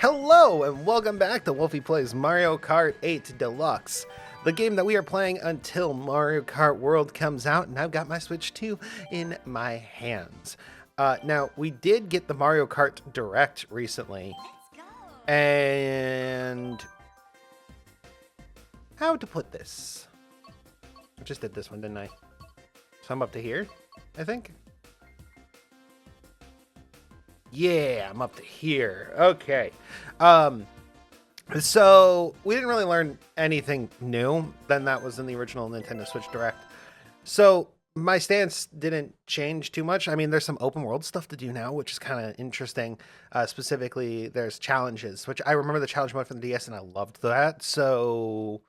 Hello and welcome back to Wolfie Plays Mario Kart 8 Deluxe, the game that we are playing until Mario Kart World comes out, and I've got my Switch 2 in my hands. Now, we did get the Mario Kart Direct recently, and how to put this? I just did this one, didn't I? So I'm up to here, I think. Yeah, I'm up to here. Okay. So we didn't really learn anything new than that was in the original Nintendo Switch Direct. So my stance didn't change too much. I mean, there's some open world stuff to do now, which is kind of interesting. Specifically, there's challenges, which I remember the challenge mode from the DS, and I loved that. So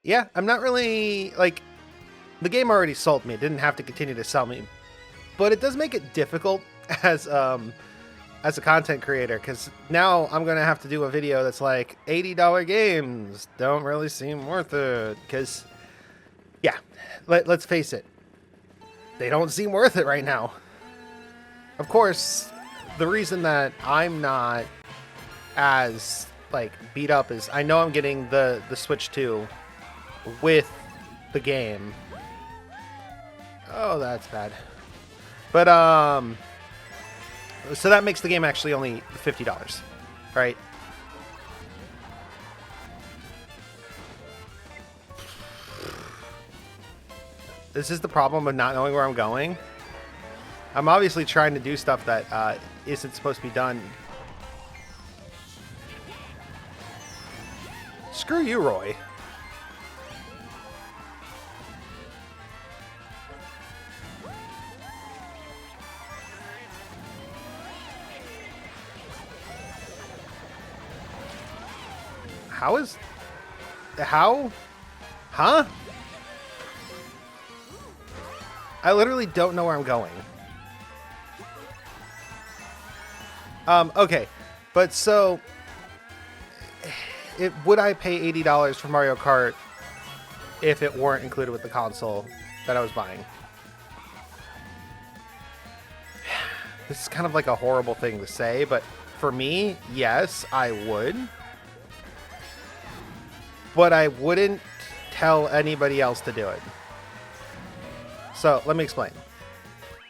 yeah, I'm not really like, the game already sold me. It didn't have to continue to sell me, but it does make it difficult as a content creator, because now I'm gonna have to do a video that's like $80 games don't really seem worth it, because yeah, let's face it, they don't seem worth it right now. Of course, the reason that I'm not as like beat up is I know I'm getting the Switch 2 with the game. Oh, that's bad. But so that makes the game actually only $50, right? This is the problem of not knowing where I'm going. I'm obviously trying to do stuff that isn't supposed to be done. Screw you, Roy. Huh? I literally don't know where I'm going. Okay, but so, would I pay $80 for Mario Kart if it weren't included with the console that I was buying? This is kind of like a horrible thing to say, but for me, yes, I would. But I wouldn't tell anybody else to do it. So let me explain.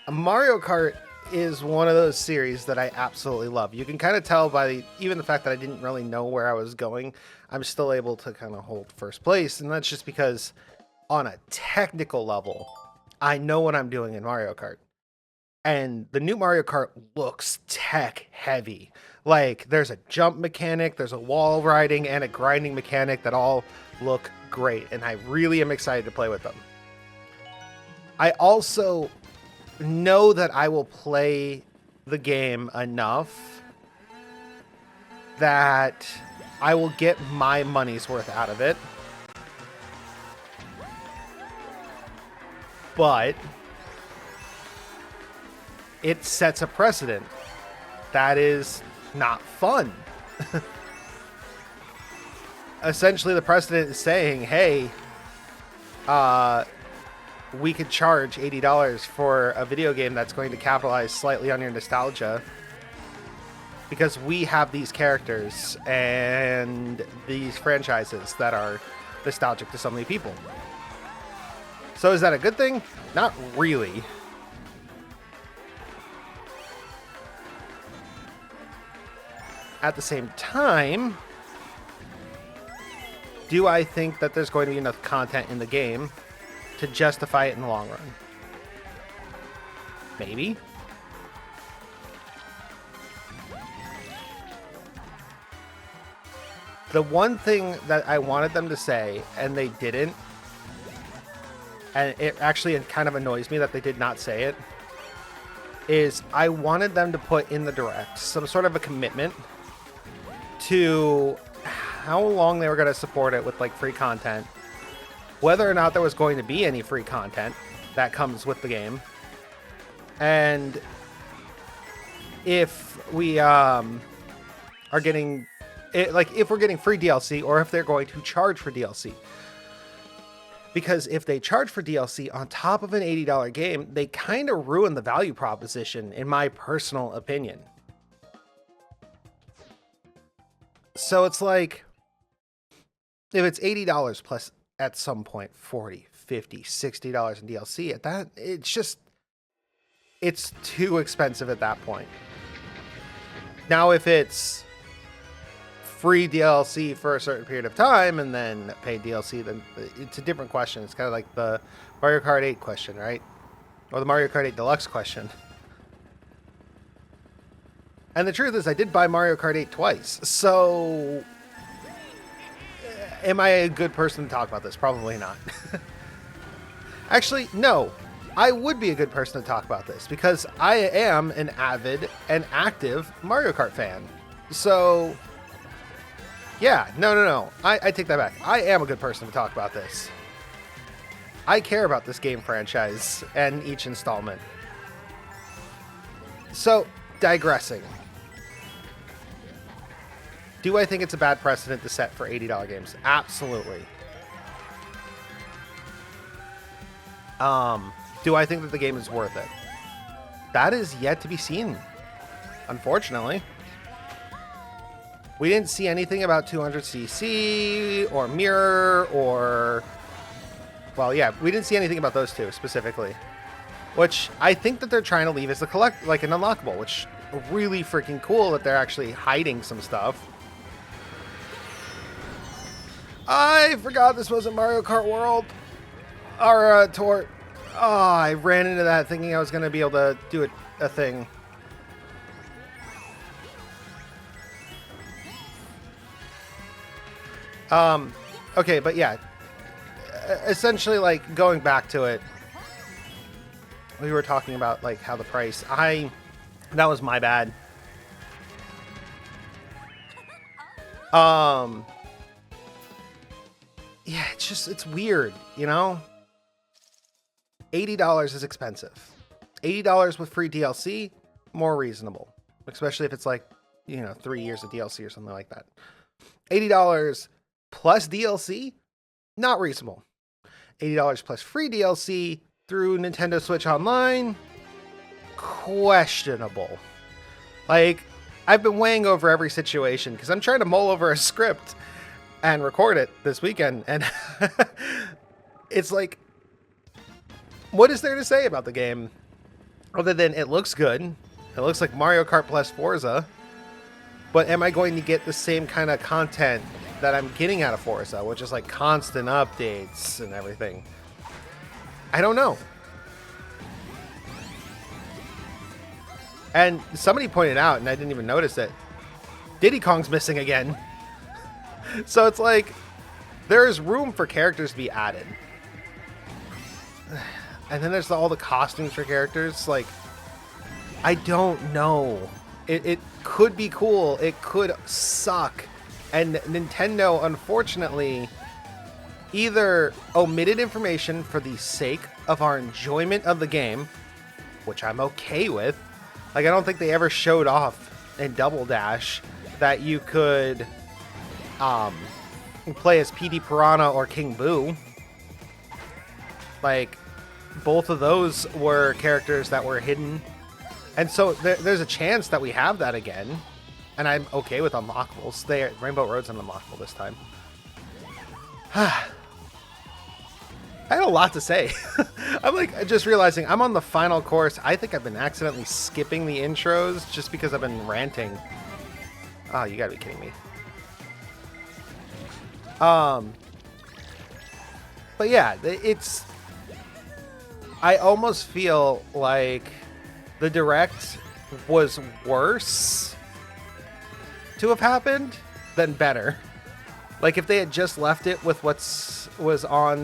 Mario Kart is one of those series that I absolutely love. You can kind of tell by even the fact that I didn't really know where I was going, I'm still able to kind of hold first place. And that's just because on a technical level, I know what I'm doing in Mario Kart. And the new Mario Kart looks tech heavy. Like, there's a jump mechanic, there's a wall riding, and a grinding mechanic that all look great. And I really am excited to play with them. I also know that I will play the game enough that I will get my money's worth out of it. But it sets a precedent that is not fun. Essentially, the precedent is saying, hey, we could charge $80 for a video game that's going to capitalize slightly on your nostalgia, because we have these characters and these franchises that are nostalgic to so many people. So is that a good thing? Not really. At the same time, do I think that there's going to be enough content in the game to justify it in the long run? Maybe. The one thing that I wanted them to say, and they didn't, and it actually kind of annoys me that they did not say it, is I wanted them to put in the Direct some sort of a commitment to how long they were going to support it with like free content, whether or not there was going to be any free content that comes with the game, and if we are getting it, like if we're getting free DLC, or if they're going to charge for DLC. Because if they charge for DLC on top of an $80 game, they kind of ruin the value proposition, in my personal opinion. So it's like, if it's $80 plus at some point $40, $50, $60 in DLC, at that, it's too expensive at that point. Now, if it's free DLC for a certain period of time and then paid DLC, then it's a different question. It's kind of like the Mario Kart 8 question, right? Or the Mario Kart 8 Deluxe question. And the truth is, I did buy Mario Kart 8 twice. So, am I a good person to talk about this? Probably not. Actually, no. I would be a good person to talk about this because I am an avid and active Mario Kart fan. So, yeah, no. I take that back. I am a good person to talk about this. I care about this game franchise and each installment. So, digressing. Do I think it's a bad precedent to set for $80 games? Absolutely. Do I think that the game is worth it? That is yet to be seen, unfortunately. We didn't see anything about 200cc or mirror or... Well, yeah, we didn't see anything about those two specifically. Which I think that they're trying to leave as an unlockable, which really freaking cool that they're actually hiding some stuff. I forgot this wasn't Mario Kart World. Or Tour. Oh, I ran into that thinking I was going to be able to do a thing. Okay, but yeah. Essentially, like, going back to it, we were talking about, like, how the price... That was my bad. Yeah, it's weird, you know? $80 is expensive. $80 with free DLC, more reasonable. Especially if it's like, 3 years of DLC or something like that. $80 plus DLC, not reasonable. $80 plus free DLC through Nintendo Switch Online, questionable. Like, I've been weighing over every situation because I'm trying to mull over a script and record it this weekend, and it's like, what is there to say about the game other than it looks good? It looks like Mario Kart plus Forza, but am I going to get the same kind of content that I'm getting out of Forza, which is like constant updates and everything? I don't know. And somebody pointed out, and I didn't even notice it, Diddy Kong's missing again. So it's like, there's room for characters to be added. And then there's all the costumes for characters. Like, I don't know. It could be cool. It could suck. And Nintendo, unfortunately, either omitted information for the sake of our enjoyment of the game, which I'm okay with. Like, I don't think they ever showed off in Double Dash that you could play as Petey Piranha or King Boo. Like, both of those were characters that were hidden. And so there's a chance that we have that again. And I'm okay with unlockables. Rainbow Road's an unlockable this time. I had a lot to say. I'm like just realizing I'm on the final course. I think I've been accidentally skipping the intros just because I've been ranting. Oh, you gotta be kidding me. But yeah, I almost feel like the Direct was worse to have happened than better. Like, if they had just left it with was on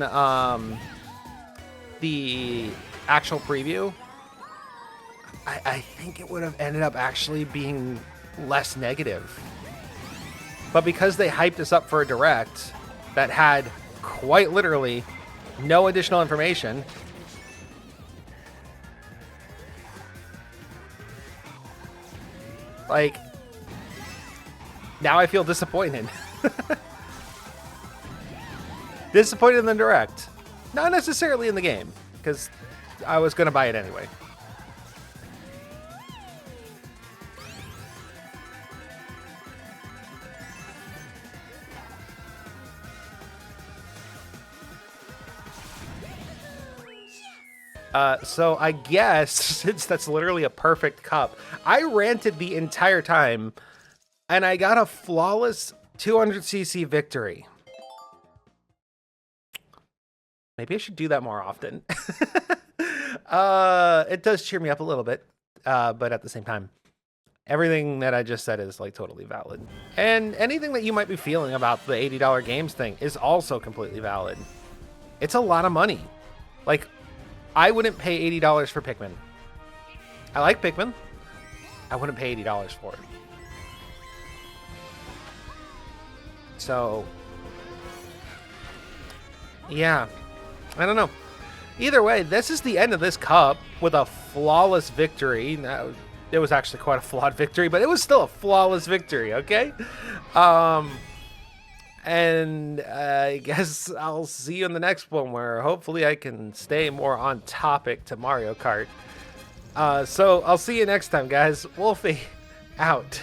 the actual preview, I think it would have ended up actually being less negative. But because they hyped us up for a Direct that had quite literally no additional information, like, now I feel disappointed. Disappointed in the Direct. Not necessarily in the game, because I was going to buy it anyway. So I guess, since that's literally a perfect cup, I ranted the entire time, and I got a flawless 200cc victory. Maybe I should do that more often. It does cheer me up a little bit, but at the same time, everything that I just said is like totally valid. And anything that you might be feeling about the $80 games thing is also completely valid. It's a lot of money. Like, I wouldn't pay $80 for Pikmin. I like Pikmin. I wouldn't pay $80 for it. So, yeah, I don't know. Either way, this is the end of this cup with a flawless victory. Now, it was actually quite a flawed victory, but it was still a flawless victory, okay? And I guess I'll see you in the next one, where hopefully I can stay more on topic to Mario Kart. So I'll see you next time, guys. Wolfie, out.